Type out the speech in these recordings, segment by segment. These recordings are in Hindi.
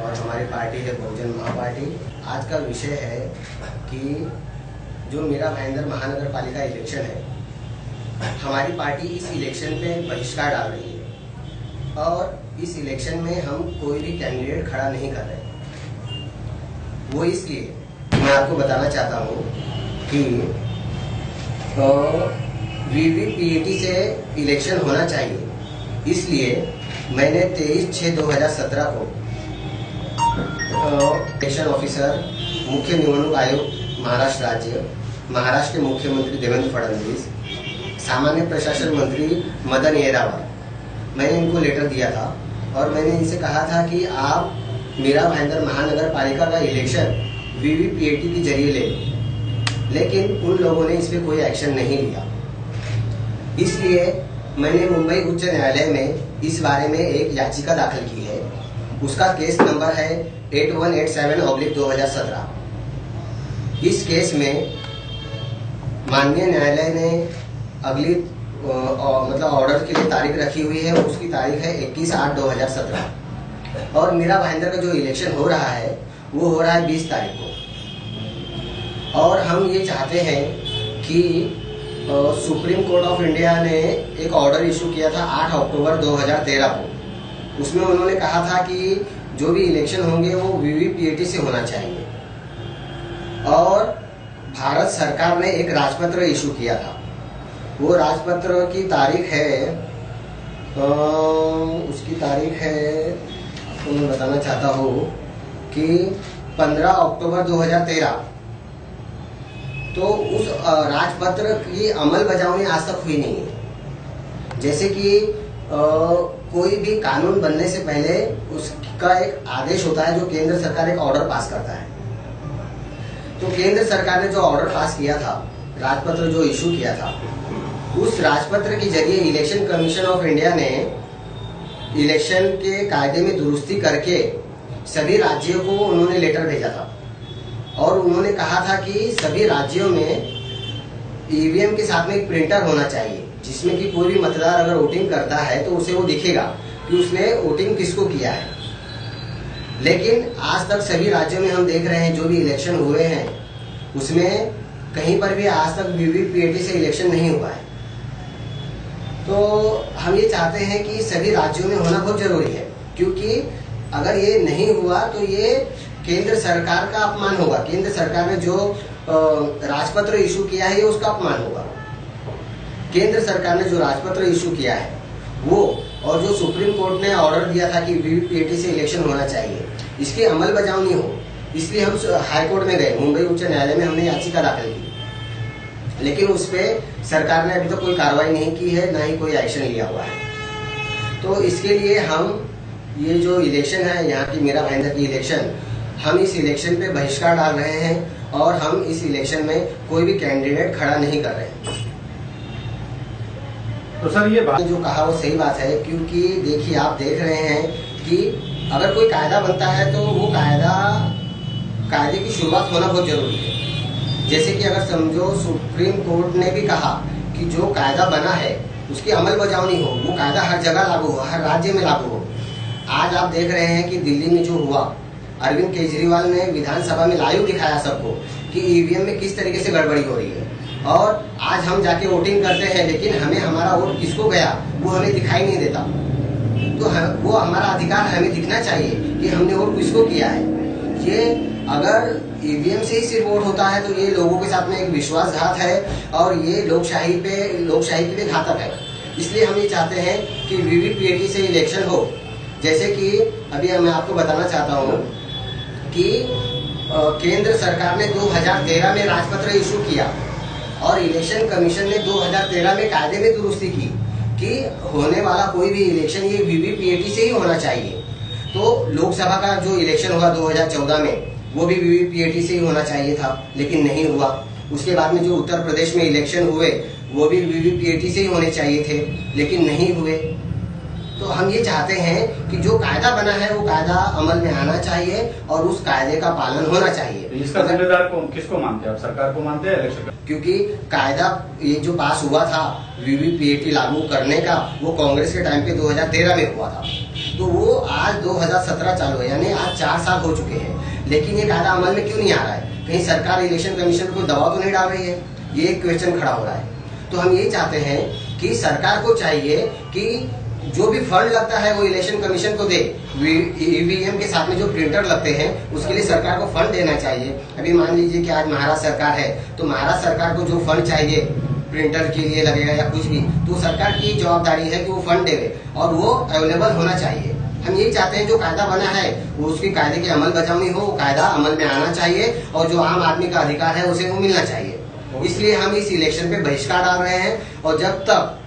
और हमारी पार्टी है बहुजन महा पार्टी। आज का विषय है कि जो मीरा भाईंदर महानगर पालिका इलेक्शन है, हमारी पार्टी इस इलेक्शन पे बहिष्कार डाल रही है और इस इलेक्शन में हम कोई भी कैंडिडेट खड़ा नहीं कर रहे। वो इसलिए मैं आपको बताना चाहता हूँ कि वीवीपीएटी से इलेक्शन होना चाहिए। इसलिए मैंने 23/6/2017 को इलेक्शन ऑफिसर, मुख्य निवडणूक आयोग महाराष्ट्र राज्य, महाराष्ट्र के मुख्यमंत्री देवेंद्र फडणवीस, सामान्य प्रशासन मंत्री मदन येरावार, मैंने इनको लेटर दिया था और मैंने इनसे कहा था कि आप मीरा भाईंदर महानगर पालिका का इलेक्शन वीवीपीएटी के जरिए ले लो, लेकिन उन लोगों ने इस पर कोई एक्शन नहीं लिया। इसलिए मैंने मुंबई उच्च न्यायालय में इस बारे में एक याचिका दाखिल की है। उसका केस नंबर है 8187/2017। इस केस में माननीय न्यायालय ने अगली मतलब ऑर्डर के लिए तारीख रखी हुई है। उसकी तारीख है 21/8/2017 और मीरा भाईंदर का जो इलेक्शन हो रहा है वो हो रहा है 20 तारीख को। और हम ये चाहते हैं कि सुप्रीम कोर्ट ऑफ इंडिया ने एक ऑर्डर इशू किया था 8 अक्टूबर 2013 को। उसमें उन्होंने कहा था कि जो भी इलेक्शन होंगे वो वीवीपीएटी से होना चाहिए और भारत सरकार ने एक राजपत्र इशू किया था। वो राजपत्र की तारीख है उसकी तारीख है तो मैं बताना चाहता हूँ कि 15 अक्टूबर 2013। तो उस राजपत्र की अमल बजावनी आज तक हुई नहीं है। जैसे कि कोई भी कानून बनने से पहले उसका एक आदेश होता है जो केंद्र सरकार एक ऑर्डर पास करता है। तो केंद्र सरकार ने जो ऑर्डर पास किया था, राजपत्र जो इशू किया था, उस राजपत्र के जरिए इलेक्शन कमीशन ऑफ इंडिया ने इलेक्शन के कायदे में दुरुस्ती करके सभी राज्यों को उन्होंने लेटर भेजा था और उन्होंने कहा था कि सभी राज्यों में ईवीएम के साथ में एक प्रिंटर होना चाहिए जिसमें कि कोई भी मतदार अगर वोटिंग करता है तो उसे वो दिखेगा कि उसने वोटिंग किसको किया है। लेकिन आज तक सभी राज्यों में हम देख रहे हैं जो भी इलेक्शन हुए हैं उसमें कहीं पर भी आज तक वीवीपीएटी से इलेक्शन नहीं हुआ है। तो हम ये चाहते हैं कि सभी राज्यों में होना बहुत जरूरी है, क्योंकि अगर ये नहीं हुआ तो ये केंद्र सरकार का अपमान होगा। केंद्र सरकार ने जो राजपत्र इशू किया है ये उसका अपमान होगा। केंद्र सरकार ने जो राजपत्र इशू किया है वो और जो सुप्रीम कोर्ट ने ऑर्डर दिया था कि वीवीपीएटी से इलेक्शन होना चाहिए, इसकी अमल बजावनी हो। इसलिए हम हाई कोर्ट में गए, मुंबई उच्च न्यायालय में हमने याचिका दाखिल की, लेकिन उस पर सरकार ने अभी तक कोई कार्रवाई नहीं की है, ना ही कोई एक्शन लिया हुआ है। तो इसके लिए हम ये जो इलेक्शन है यहाँ की मीरा भाईंदर की इलेक्शन, हम इस इलेक्शन पे बहिष्कार डाल रहे हैं और हम इस इलेक्शन में कोई भी कैंडिडेट खड़ा नहीं कर रहे हैं। तो सर ये बात जो कहा वो सही बात है, क्योंकि देखिए आप देख रहे हैं कि अगर कोई कायदा बनता है तो वो कायदे की शुरुआत होना बहुत जरूरी है। जैसे कि अगर समझो सुप्रीम कोर्ट ने भी कहा कि जो कायदा बना है उसकी अमल बजावनी हो, वो कायदा हर जगह लागू हो, हर राज्य में लागू हो। आज आप देख रहे हैं कि दिल्ली में जो हुआ, अरविंद केजरीवाल ने विधानसभा में लाइव दिखाया सबको कि ईवीएम में किस तरीके से गड़बड़ी हो रही है। और आज हम जाके वोटिंग करते हैं लेकिन हमें हमारा वोट किसको गया वो हमें दिखाई नहीं देता। तो वो हमारा अधिकार हमें दिखना चाहिए कि हमने वोट किसको किया है। ये अगर ईवीएम से ही सिर्फ वोट होता है तो ये लोगों के साथ में एक विश्वासघात है और ये लोकशाही के लिए घातक है। इसलिए हम ये चाहते हैं कि वीवीपीएटी से इलेक्शन हो। जैसे कि अभी मैं आपको बताना चाहता हूँ कि केंद्र सरकार ने 2013 में राजपत्र इशू किया और इलेक्शन कमीशन ने 2013 में कायदे में दुरुस्ती की कि होने वाला कोई भी इलेक्शन ये वीवीपीएटी से ही होना चाहिए। तो लोकसभा का जो इलेक्शन हुआ 2014 में वो भी वीवीपीएटी से ही होना चाहिए था, लेकिन नहीं हुआ। उसके बाद में जो उत्तर प्रदेश में इलेक्शन हुए वो भी वीवीपीएटी से ही होने चाहिए थे, लेकिन नहीं हुए। तो हम ये चाहते हैं कि जो कायदा बना है वो कायदा अमल में आना चाहिए और उस कायदे का पालन होना चाहिए। इसका जिम्मेदार किसको मानते हैं आप? सरकार को मानते हैं इलेक्शन? क्योंकि कायदा ये जो पास हुआ था वीवीपीएटी लागू करने का वो कांग्रेस के टाइम पे 2013 में हुआ था। तो वो आज 2017 चालू है, यानी आज 4 साल हो चुके हैं, लेकिन ये कायदा अमल में क्यों नहीं आ रहा है? कहीं सरकार इलेक्शन कमीशन को कोई दबाव तो नहीं डाल रही है? ये एक क्वेश्चन खड़ा हो रहा है। तो हम ये चाहते हैं कि सरकार को चाहिए कि जो भी फंड लगता है वो इलेक्शन कमीशन को दे। ईवीएम के साथ में जो प्रिंटर लगते हैं उसके लिए सरकार को फंड देना चाहिए। अभी मान लीजिए कि आज महाराष्ट्र सरकार है, तो महाराष्ट्र सरकार को जो फंड चाहिए प्रिंटर के लिए लगेगा या कुछ भी, तो सरकार की जवाबदारी है कि वो फंड देवे और वो अवेलेबल होना चाहिए। हम यही चाहते हैं जो कायदा बना है वो उसके कायदे की अमल बजावनी हो, वो कायदा अमल में आना चाहिए और जो आम आदमी का अधिकार है उसे वो मिलना चाहिए। इसलिए हम इस इलेक्शन पे बहिष्कार डाल रहे हैं और जब तक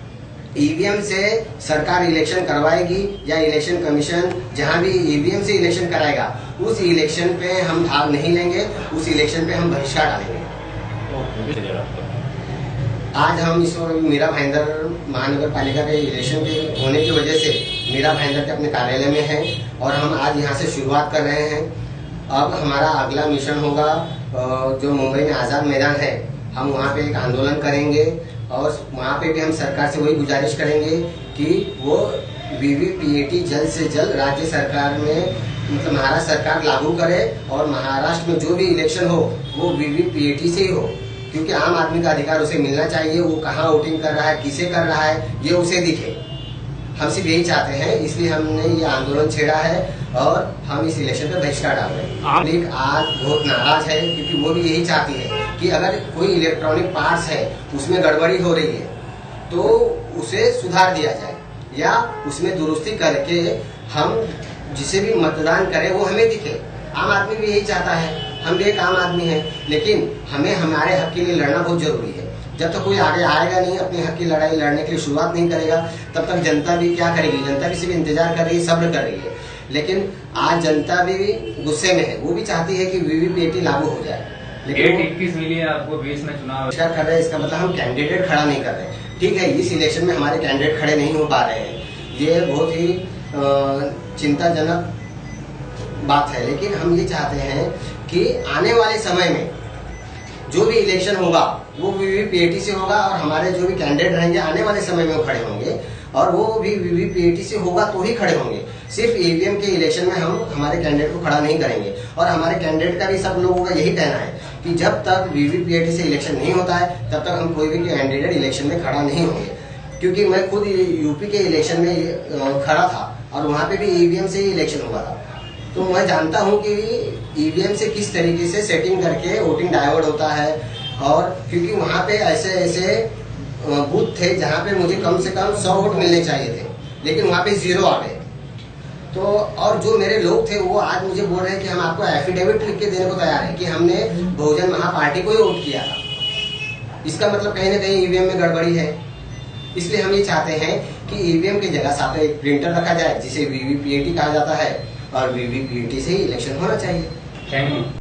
ईवीएम से सरकार इलेक्शन करवाएगी या इलेक्शन कमीशन जहां भी ईवीएम से इलेक्शन कराएगा उस इलेक्शन पे हम भाग नहीं लेंगे, उस इलेक्शन पे हम बहिष्कार डालेंगे। आज हम इस मीरा भाईंदर महानगर पालिका के इलेक्शन के होने की वजह से मीरा भाईंदर के अपने कार्यालय में हैं और हम आज यहाँ से शुरुआत कर रहे हैं। अब हमारा अगला मिशन होगा जो मुंबई में आजाद मैदान है, हम वहाँ पे एक आंदोलन करेंगे और वहाँ पे भी हम सरकार से वही गुजारिश करेंगे कि वो वीवीपीएटी जल्द से जल्द राज्य सरकार में मतलब महाराष्ट्र सरकार लागू करे और महाराष्ट्र में जो भी इलेक्शन हो वो वीवीपीएटी से ही हो, क्योंकि आम आदमी का अधिकार उसे मिलना चाहिए। वो कहाँ वोटिंग कर रहा है, किसे कर रहा है, ये उसे दिखे। हम सिर्फ यही चाहते हैं, इसलिए हमने ये आंदोलन छेड़ा है और हम इस इलेक्शन पे बहिष्कार डाल रहे हैं। पब्लिक आज बहुत नाराज है क्योंकि वो भी यही चाहती है कि अगर कोई इलेक्ट्रॉनिक पार्ट्स है उसमें गड़बड़ी हो रही है तो उसे सुधार दिया जाए या उसमें दुरुस्ती करके हम जिसे भी मतदान करें वो हमें दिखे। आम आदमी भी यही चाहता है, हम भी एक आम आदमी हैं, लेकिन हमें हमारे हक के लिए लड़ना बहुत जरूरी है। जब तक कोई आगे आएगा नहीं, अपने हक की लड़ाई लड़ने के लिए शुरुआत नहीं करेगा, तब तक जनता भी क्या करेगी? जनता भी सिर्फ इंतजार कर रही है, सब्र कर रही है। लेकिन आज जनता भी गुस्से में है, वो भी चाहती है कि वीवीपीएटी लागू हो जाए। लेकिन 21 मिली है आपको 20 में चुनाव कर रहे हैं, इसका मतलब हम कैंडिडेट खड़ा नहीं कर रहे। ठीक है, इस इलेक्शन में हमारे कैंडिडेट खड़े नहीं हो पा रहे हैं, ये बहुत ही चिंताजनक बात है। लेकिन हम ये चाहते हैं कि आने वाले समय में जो भी इलेक्शन होगा वो वीवीपीएटी से होगा और हमारे जो भी कैंडिडेट रहेंगे आने वाले समय में वो खड़े होंगे और वो भी वीवीपीएटी से होगा तो ही खड़े होंगे। सिर्फ ईवीएम के इलेक्शन में हम हमारे कैंडिडेट को खड़ा नहीं करेंगे और हमारे कैंडिडेट का भी सब लोगों का यही कहना है कि जब तक वीवीपीएटी से इलेक्शन नहीं होता है तब तक हम कोई भी कैंडिडेट इलेक्शन में खड़ा नहीं होंगे। क्योंकि मैं खुद यूपी के इलेक्शन में खड़ा था और वहाँ पे भी ईवीएम से ही इलेक्शन हुआ था, तो मैं जानता हूँ कि ईवीएम से किस तरीके से सेटिंग करके वोटिंग डाइवर्ट होता है। और क्योंकि वहाँ पे ऐसे ऐसे बूथ थे जहाँ पे मुझे कम से कम 100 वोट मिलने चाहिए थे, लेकिन वहाँ पे 0 आ गए। तो और जो मेरे लोग थे वो आज मुझे बोल रहे हैं कि हम आपको एफिडेविट लिख के देने को तैयार है कि हमने बहुजन महापार्टी को ही वोट किया था। इसका मतलब कहीं ना कहीं ईवीएम में गड़बड़ी है। इसलिए हम ये चाहते हैं कि ईवीएम की जगह साथ एक प्रिंटर रखा जाए जिसे वीवीपीएटी कहा जाता है और वीवीपीएटी से ही इलेक्शन होना चाहिए। Thank you.